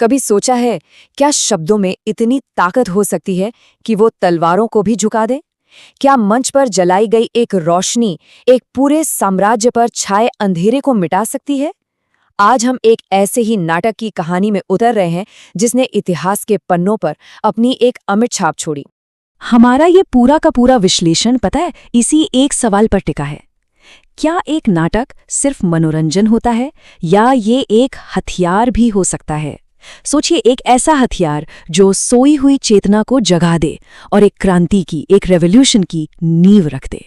कभी सोचा है क्या शब्दों में इतनी ताकत हो सकती है कि वो तलवारों को भी झुका दे? क्या मंच पर जलाई गई एक रोशनी एक पूरे साम्राज्य पर छाए अंधेरे को मिटा सकती है? आज हम एक ऐसे ही नाटक की कहानी में उतर रहे हैं जिसने इतिहास के पन्नों पर अपनी एक अमिट छाप छोड़ी। हमारा ये पूरा का पूरा विश्लेषण पता है इसी एक सवाल पर टिका है। क्या एक नाटक सिर्फ मनोरंजन होता है या ये एक हथियार भी हो सकता है? सोचिए, एक ऐसा हथियार जो सोई हुई चेतना को जगा दे और एक क्रांति की, एक रेवोल्यूशन की नींव रख दे।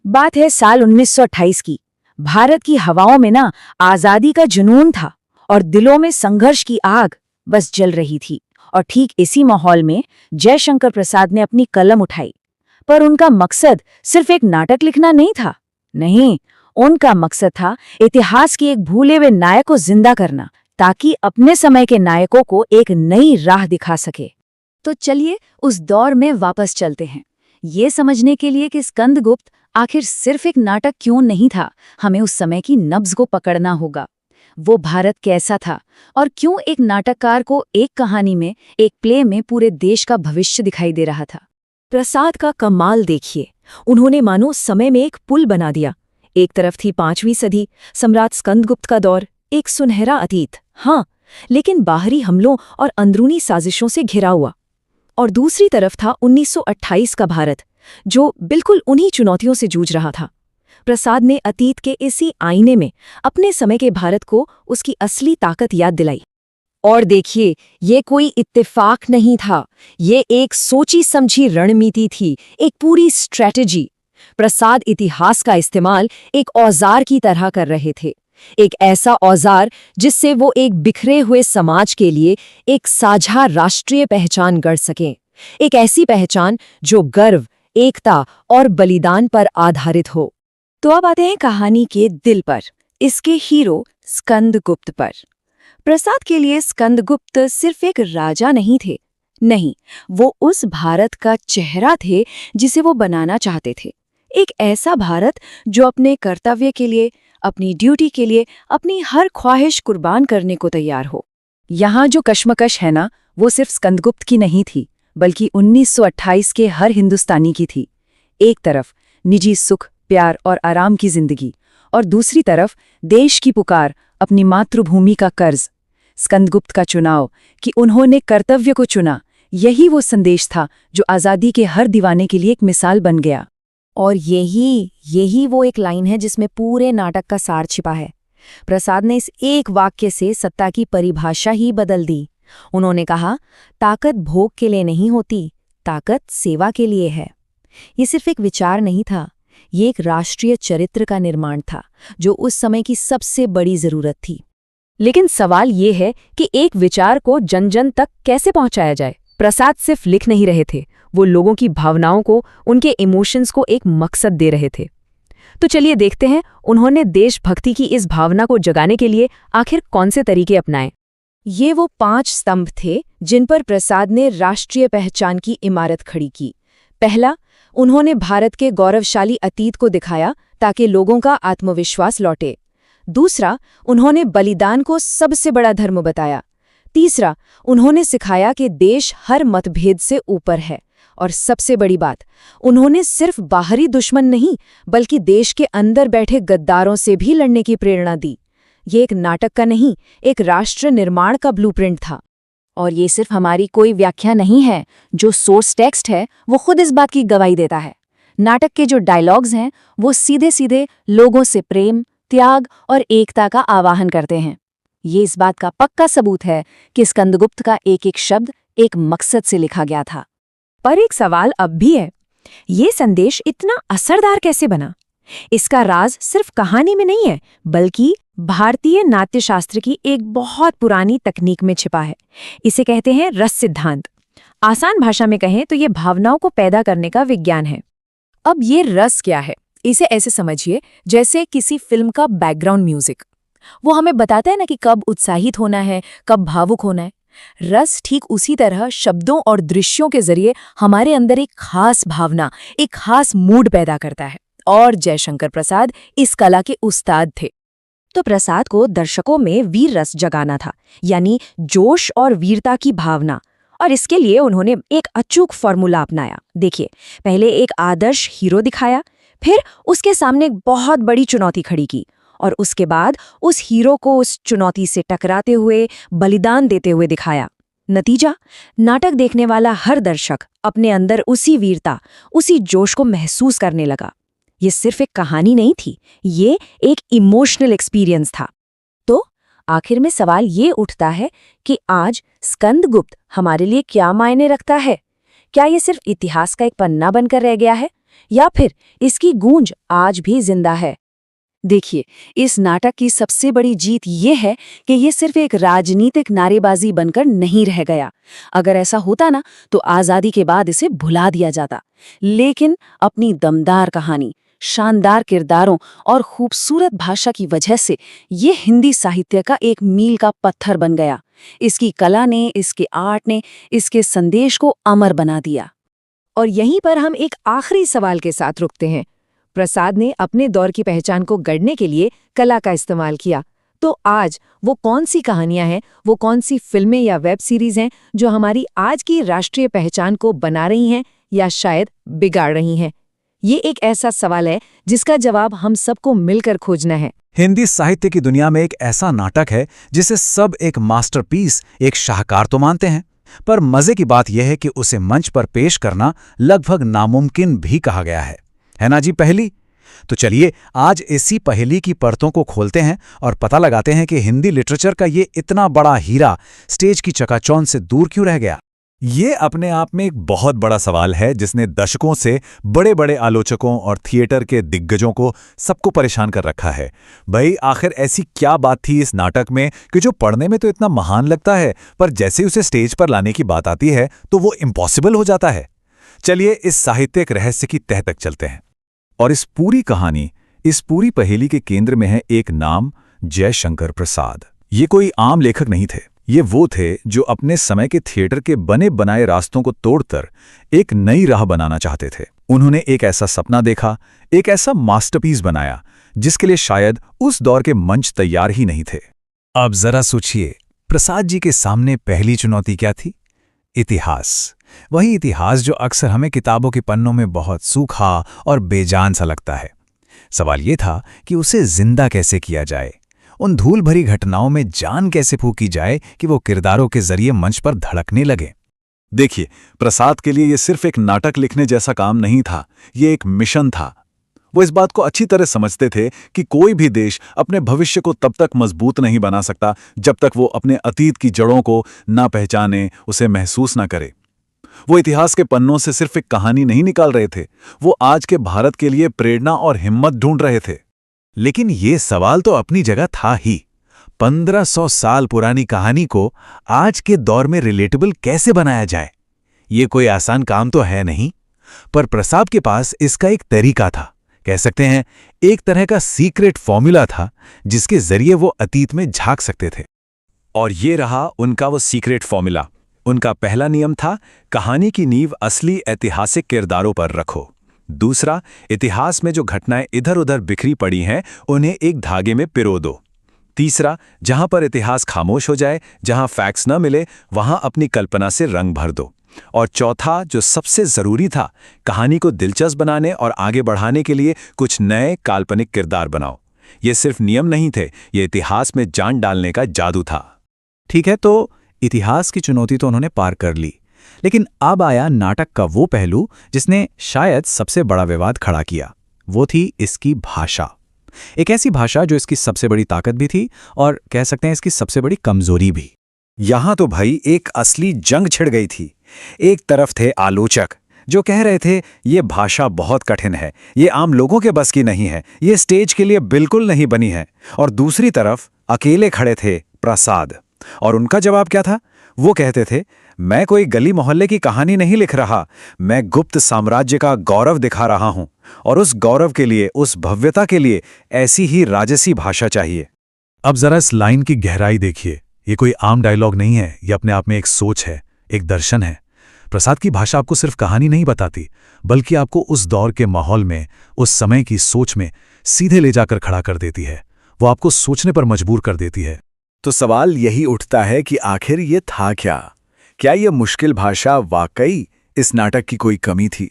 बात है साल 1928 की। भारत की हवाओं में ना आजादी का जुनून था और दिलों में संघर्ष की आग बस जल रही थी। और ठीक इसी माहौल में जयशंकर प्रसाद ने अपनी कलम उठाई। पर उनका मकसद सिर्फ एक नाटक लिखना नहीं था। नहीं, उनका मकसद था इतिहास के एक भूले हुए नायक को जिंदा करना, ताकि अपने समय के नायकों को एक नई राह दिखा सके। तो चलिए उस दौर में वापस चलते हैं, ये समझने के लिए कि स्कंदगुप्त आखिर सिर्फ एक नाटक क्यों नहीं था। हमें उस समय की नब्ज को पकड़ना होगा। वो भारत कैसा था और क्यों एक नाटककार को एक कहानी में, एक प्ले में पूरे देश का भविष्य दिखाई दे रहा था। प्रसाद का कमाल देखिए, उन्होंने मानो समय में एक पुल बना दिया। एक तरफ थी 5वीं सदी, सम्राट स्कंदगुप्त का दौर, एक सुनहरा अतीत, हाँ, लेकिन बाहरी हमलों और अंदरूनी साजिशों से घिरा हुआ। और दूसरी तरफ था 1928 का भारत, जो बिल्कुल उन्हीं चुनौतियों से जूझ रहा था। प्रसाद ने अतीत के इसी आईने में अपने समय के भारत को उसकी असली ताकत याद दिलाई। और देखिए, ये कोई इत्तेफाक नहीं था, ये एक सोची समझी रणनीति थी, एक पूरी स्ट्रैटेजी। प्रसाद इतिहास का इस्तेमाल एक औजार की तरह कर रहे थे, एक ऐसा औजार जिससे वो एक बिखरे हुए समाज के लिए एक साझा राष्ट्रीय पहचान गढ़ सकें, एक ऐसी पहचान जो गर्व, एकता और बलिदान पर आधारित हो। तो अब आते हैं कहानी के दिल पर, इसके हीरो स्कंदगुप्त पर। प्रसाद के लिए स्कंदगुप्त सिर्फ एक राजा नहीं थे, नहीं, वो उस भारत का चेहरा थे जिसे वो बनाना चाहते थे। एक ऐसा भारत जो अपने कर्तव्य के लिए, अपनी ड्यूटी के लिए अपनी हर ख्वाहिश कुर्बान करने को तैयार हो। यहाँ जो कश्मकश है ना, वो सिर्फ स्कंदगुप्त की नहीं थी, बल्कि 1928 के हर हिंदुस्तानी की थी। एक तरफ निजी सुख, प्यार और आराम की जिंदगी, और दूसरी तरफ देश की पुकार, अपनी मातृभूमि का कर्ज। स्कंदगुप्त का चुनाव कि उन्होंने कर्तव्य को चुना, यही वो संदेश था जो आज़ादी के हर दीवाने के लिए एक मिसाल बन गया। और यही वो एक लाइन है जिसमें पूरे नाटक का सार छिपा है। प्रसाद ने इस एक वाक्य से सत्ता की परिभाषा ही बदल दी। उन्होंने कहा, ताकत भोग के लिए नहीं होती, ताकत सेवा के लिए है। ये सिर्फ एक विचार नहीं था, ये एक राष्ट्रीय चरित्र का निर्माण था, जो उस समय की सबसे बड़ी जरूरत थी। लेकिन सवाल ये है कि एक विचार को जन जन तक कैसे पहुंचाया जाए। प्रसाद सिर्फ लिख नहीं रहे थे, वो लोगों की भावनाओं को, उनके इमोशंस को एक मकसद दे रहे थे। तो चलिए देखते हैं उन्होंने देशभक्ति की इस भावना को जगाने के लिए आखिर कौन से तरीके अपनाए। ये वो 5 स्तंभ थे जिन पर प्रसाद ने राष्ट्रीय पहचान की इमारत खड़ी की। पहला, उन्होंने भारत के गौरवशाली अतीत को दिखाया ताकि लोगों का आत्मविश्वास लौटे। दूसरा, उन्होंने बलिदान को सबसे बड़ा धर्म बताया। तीसरा, उन्होंने सिखाया कि देश हर मतभेद से ऊपर है। और सबसे बड़ी बात, उन्होंने सिर्फ बाहरी दुश्मन नहीं, बल्कि देश के अंदर बैठे गद्दारों से भी लड़ने की प्रेरणा दी। ये एक नाटक का नहीं, एक राष्ट्र निर्माण का ब्लूप्रिंट था। और ये सिर्फ हमारी कोई व्याख्या नहीं है, जो सोर्स टेक्स्ट है वो खुद इस बात की गवाही देता है। नाटक के जो डायलॉग्स हैं वो सीधे सीधे लोगों से प्रेम, त्याग और एकता का आवाहन करते हैं। ये इस बात का पक्का सबूत है कि स्कंदगुप्त का एक एक शब्द एक मकसद से लिखा गया था। पर एक सवाल अब भी है, ये संदेश इतना असरदार कैसे बना? इसका राज सिर्फ कहानी में नहीं है, बल्कि भारतीय नाट्यशास्त्र की एक बहुत पुरानी तकनीक में छिपा है। इसे कहते हैं रस सिद्धांत। आसान भाषा में कहें तो ये भावनाओं को पैदा करने का विज्ञान है। अब ये रस क्या है? इसे ऐसे समझिए जैसे किसी फिल्म का बैकग्राउंड म्यूजिक। वो हमें बताता है ना कि कब उत्साहित होना है, कब भावुक होना है। रस ठीक उसी तरह शब्दों और दृश्यों के जरिए हमारे अंदर एक खास भावना, एक खास मूड पैदा करता है। और जयशंकर प्रसाद इस कला के उस्ताद थे। तो प्रसाद को दर्शकों में वीर रस जगाना था, यानी जोश और वीरता की भावना। और इसके लिए उन्होंने एक अचूक फॉर्मूला अपनाया। देखिए, पहले एक आदर्श हीरो दिखाया, फिर उसके सामने एक बहुत बड़ी चुनौती खड़ी की, और उसके बाद उस हीरो को उस चुनौती से टकराते हुए, बलिदान देते हुए दिखाया। नतीजा, नाटक देखने वाला हर दर्शक अपने अंदर उसी वीरता, उसी जोश को महसूस करने लगा। ये सिर्फ एक कहानी नहीं थी, ये एक इमोशनल एक्सपीरियंस था। तो आखिर में सवाल ये उठता है कि आज स्कंदगुप्त हमारे लिए क्या मायने रखता है? क्या ये सिर्फ इतिहास का एक पन्ना बनकर रह गया है, या फिर इसकी गूंज आज भी जिंदा है? देखिए, इस नाटक की सबसे बड़ी जीत ये है कि ये सिर्फ एक राजनीतिक नारेबाजी बनकर नहीं रह गया। अगर ऐसा होता ना, तो आज़ादी के बाद इसे भुला दिया जाता। लेकिन अपनी दमदार कहानी, शानदार किरदारों और खूबसूरत भाषा की वजह से ये हिंदी साहित्य का एक मील का पत्थर बन गया। इसकी कला ने, इसके आर्ट ने, इसके संदेश को अमर बना दिया। और यहीं पर हम एक आखिरी सवाल के साथ रुकते हैं। प्रसाद ने अपने दौर की पहचान को गढ़ने के लिए कला का इस्तेमाल किया, तो आज वो कौन सी कहानियां हैं, वो कौन सी फिल्में या वेब सीरीज हैं जो हमारी आज की राष्ट्रीय पहचान को बना रही हैं या शायद बिगाड़ रही हैं? ये एक ऐसा सवाल है जिसका जवाब हम सबको मिलकर खोजना है। हिंदी साहित्य की दुनिया में एक ऐसा नाटक है जिसे सब एक मास्टरपीस, एक शाहकार तो मानते हैं, पर मजे की बात यह है कि उसे मंच पर पेश करना लगभग नामुमकिन भी कहा गया है ना जी पहेली? तो चलिए आज इसी पहेली की परतों को खोलते हैं और पता लगाते हैं कि हिंदी लिटरेचर का ये इतना बड़ा हीरा स्टेज की चकाचौंध से दूर क्यों रह गया। ये अपने आप में एक बहुत बड़ा सवाल है जिसने दशकों से बड़े बड़े आलोचकों और थिएटर के दिग्गजों को सबको परेशान कर रखा है। भाई, आखिर ऐसी क्या बात थी इस नाटक में कि जो पढ़ने में तो इतना महान लगता है, पर जैसे ही उसे स्टेज पर लाने की बात आती है तो वो इम्पॉसिबल हो जाता है। चलिए इस साहित्यिक रहस्य की तह तक चलते हैं। और इस पूरी कहानी, इस पूरी पहेली के केंद्र में है एक नाम, जयशंकर प्रसाद। ये कोई आम लेखक नहीं थे, ये वो थे जो अपने समय के थिएटर के बने बनाए रास्तों को तोड़कर एक नई राह बनाना चाहते थे। उन्होंने एक ऐसा सपना देखा, एक ऐसा मास्टरपीस बनाया जिसके लिए शायद उस दौर के मंच तैयार ही नहीं थे। अब जरा सोचिए, प्रसाद जी के सामने पहली चुनौती क्या थी? इतिहास। वही इतिहास जो अक्सर हमें किताबों के पन्नों में बहुत सूखा और बेजान सा लगता है। सवाल ये था कि उसे जिंदा कैसे किया जाए, उन धूल भरी घटनाओं में जान कैसे फूंकी जाए कि वो किरदारों के जरिए मंच पर धड़कने लगे। देखिए, प्रसाद के लिए ये सिर्फ एक नाटक लिखने जैसा काम नहीं था, ये एक मिशन था। वो इस बात को अच्छी तरह समझते थे कि कोई भी देश अपने भविष्य को तब तक मजबूत नहीं बना सकता जब तक वो अपने अतीत की जड़ों को ना पहचाने, उसे महसूस ना करे। वो इतिहास के पन्नों से सिर्फ एक कहानी नहीं निकाल रहे थे, वो आज के भारत के लिए प्रेरणा और हिम्मत ढूंढ रहे थे। लेकिन ये सवाल तो अपनी जगह था ही, 1500 साल पुरानी कहानी को आज के दौर में रिलेटेबल कैसे बनाया जाए? ये कोई आसान काम तो है नहीं, पर प्रसाद के पास इसका एक तरीका था। कह सकते हैं एक तरह का सीक्रेट फॉर्मूला था जिसके जरिए वो अतीत में झांक सकते थे। और ये रहा उनका वो सीक्रेट फॉर्मूला। उनका पहला नियम था, कहानी की नींव असली ऐतिहासिक किरदारों पर रखो। दूसरा, इतिहास में जो घटनाएं इधर उधर बिखरी पड़ी हैं उन्हें एक धागे में पिरो दो। तीसरा, जहां पर इतिहास खामोश हो जाए, जहां फैक्ट्स न मिले, वहां अपनी कल्पना से रंग भर दो। और चौथा, जो सबसे जरूरी था, कहानी को दिलचस्प बनाने और आगे बढ़ाने के लिए कुछ नए काल्पनिक किरदार बनाओ। ये सिर्फ नियम नहीं थे, ये इतिहास में जान डालने का जादू था। ठीक है, तो इतिहास की चुनौती तो उन्होंने पार कर ली, लेकिन अब आया नाटक का वो पहलू जिसने शायद सबसे बड़ा विवाद खड़ा किया। वो थी इसकी भाषा। एक ऐसी भाषा जो इसकी सबसे बड़ी ताकत भी थी और कह सकते हैं इसकी सबसे बड़ी कमजोरी भी। यहां तो भाई एक असली जंग छिड़ गई थी। एक तरफ थे आलोचक जो कह रहे थे ये भाषा बहुत कठिन है, ये आम लोगों के बस की नहीं है, ये स्टेज के लिए बिल्कुल नहीं बनी है। और दूसरी तरफ अकेले खड़े थे प्रसाद, और उनका जवाब क्या था? वो कहते थे, मैं कोई गली मोहल्ले की कहानी नहीं लिख रहा, मैं गुप्त साम्राज्य का गौरव दिखा रहा हूं, और उस गौरव के लिए, उस भव्यता के लिए ऐसी ही राजसी भाषा चाहिए। अब जरा इस लाइन की गहराई देखिए। ये कोई आम डायलॉग नहीं है, ये अपने आप में एक सोच है, एक दर्शन है। प्रसाद की भाषा आपको सिर्फ कहानी नहीं बताती, बल्कि आपको उस दौर के माहौल में, उस समय की सोच में सीधे ले जाकर खड़ा कर देती है। वो आपको सोचने पर मजबूर कर देती है। तो सवाल यही उठता है कि आखिर ये था क्या? क्या ये मुश्किल भाषा वाकई इस नाटक की कोई कमी थी,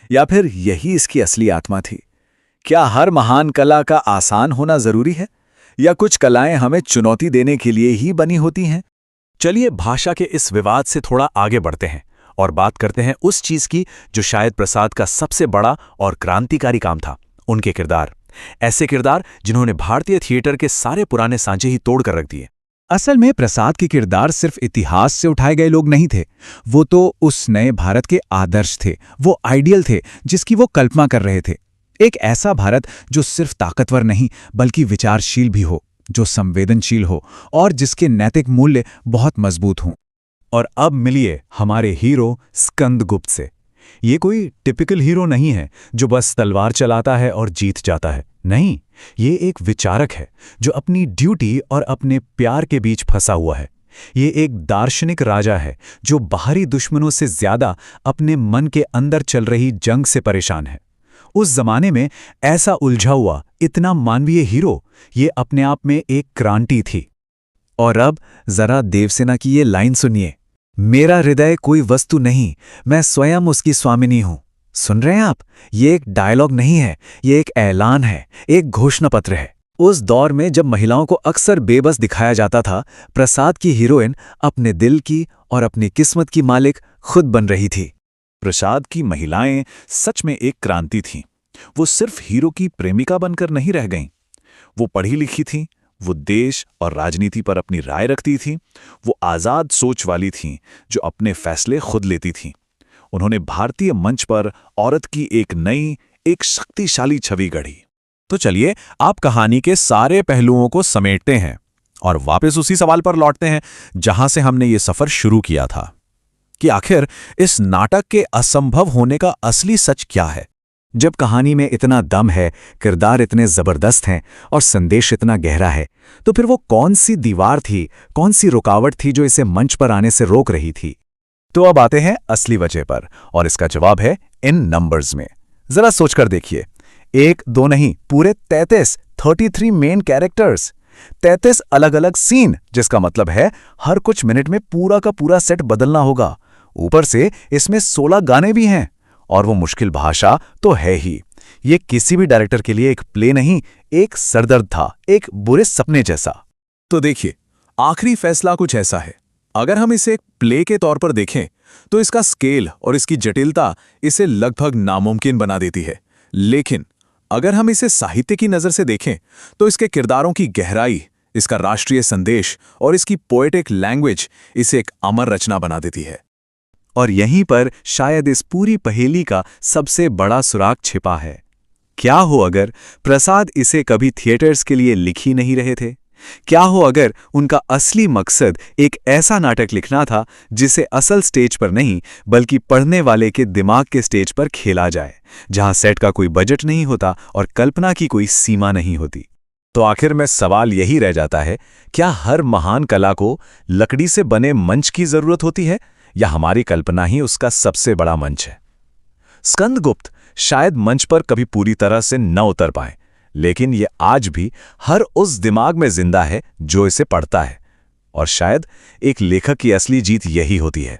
या फिर यही इसकी असली आत्मा थी? क्या हर महान कला का आसान होना जरूरी है, या कुछ कलाएं हमें चुनौती देने के लिए ही बनी होती हैं? चलिए भाषा के इस विवाद से थोड़ा आगे बढ़ते हैं और बात करते हैं उस चीज की जो शायद प्रसाद का सबसे बड़ा और क्रांतिकारी काम था, उनके किरदार। ऐसे किरदार जिन्होंने भारतीय थिएटर के सारे पुराने सांचे ही तोड़कर रख दिए। असल में प्रसाद के किरदार सिर्फ इतिहास से उठाए गए लोग नहीं थे, वो तो उस नए भारत के आदर्श थे, वो आइडियल थे जिसकी वो कल्पना कर रहे थे। एक ऐसा भारत जो सिर्फ ताकतवर नहीं बल्कि विचारशील भी हो, जो संवेदनशील हो और जिसके नैतिक मूल्य बहुत मजबूत हों। और अब मिलिए हमारे हीरो स्कंदगुप्त से। ये कोई टिपिकल हीरो नहीं है जो बस तलवार चलाता है और जीत जाता है। नहीं, ये एक विचारक है जो अपनी ड्यूटी और अपने प्यार के बीच फंसा हुआ है। ये एक दार्शनिक राजा है जो बाहरी दुश्मनों से ज्यादा अपने मन के अंदर चल रही जंग से परेशान है। उस जमाने में ऐसा उलझा हुआ इतना मानवीय हीरो ये अपने आप में एक क्रांति थी। और अब जरा देवसेना की ये लाइन सुनिए, मेरा हृदय कोई वस्तु नहीं, मैं स्वयं उसकी स्वामिनी हूं। सुन रहे हैं आप? ये एक डायलॉग नहीं है, ये एक ऐलान है, एक घोषणा पत्र है। उस दौर में जब महिलाओं को अक्सर बेबस दिखाया जाता था, प्रसाद की हीरोइन अपने दिल की और अपनी किस्मत की मालिक खुद बन रही थी। प्रसाद की महिलाएं सच में एक क्रांति थीं। वो सिर्फ हीरो की प्रेमिका बनकर नहीं रह गईं। वो पढ़ी लिखी थीं, वो देश और राजनीति पर अपनी राय रखती थीं, वो आज़ाद सोच वाली थीं जो अपने फैसले खुद लेती थीं। उन्होंने भारतीय मंच पर औरत की एक नई, एक शक्तिशाली छवि गढ़ी। तो चलिए आप कहानी के सारे पहलुओं को समेटते हैं और वापस उसी सवाल पर लौटते हैं जहां से हमने ये सफर शुरू किया था कि आखिर इस नाटक के असंभव होने का असली सच क्या है। जब कहानी में इतना दम है, किरदार इतने जबरदस्त हैं और संदेश इतना गहरा है, तो फिर वो कौन सी दीवार थी, कौन सी रुकावट थी जो इसे मंच पर आने से रोक रही थी? तो अब आते हैं असली वजह पर, और इसका जवाब है इन नंबर्स में। जरा सोचकर देखिए, 1, 2 नहीं, पूरे 33 मेन कैरेक्टर्स, 33 अलग अलग सीन, जिसका मतलब है हर कुछ मिनट में पूरा का पूरा सेट बदलना होगा। ऊपर से इसमें 16 गाने भी हैं, और वो मुश्किल भाषा तो है ही। ये किसी भी डायरेक्टर के लिए एक प्ले नहीं, एक सरदर्द था, एक बुरे सपने जैसा। तो देखिए, आखिरी फैसला कुछ ऐसा है। अगर हम इसे एक प्ले के तौर पर देखें तो इसका स्केल और इसकी जटिलता इसे लगभग नामुमकिन बना देती है। लेकिन अगर हम इसे साहित्य की नज़र से देखें तो इसके किरदारों की गहराई, इसका राष्ट्रीय संदेश और इसकी पोएटिक लैंग्वेज इसे एक अमर रचना बना देती है। और यहीं पर शायद इस पूरी पहेली का सबसे बड़ा सुराग छिपा है। क्या हो अगर प्रसाद इसे कभी थिएटर्स के लिए लिख ही नहीं रहे थे? क्या हो अगर उनका असली मकसद एक ऐसा नाटक लिखना था जिसे असल स्टेज पर नहीं बल्कि पढ़ने वाले के दिमाग के स्टेज पर खेला जाए, जहां सेट का कोई बजट नहीं होता और कल्पना की कोई सीमा नहीं होती? तो आखिर में सवाल यही रह जाता है, क्या हर महान कला को लकड़ी से बने मंच की जरूरत होती है, या हमारी कल्पना ही उसका सबसे बड़ा मंच है? स्कंदगुप्त शायद मंच पर कभी पूरी तरह से न उतर पाए, लेकिन ये आज भी हर उस दिमाग में जिंदा है जो इसे पढ़ता है। और शायद एक लेखक की असली जीत यही होती है।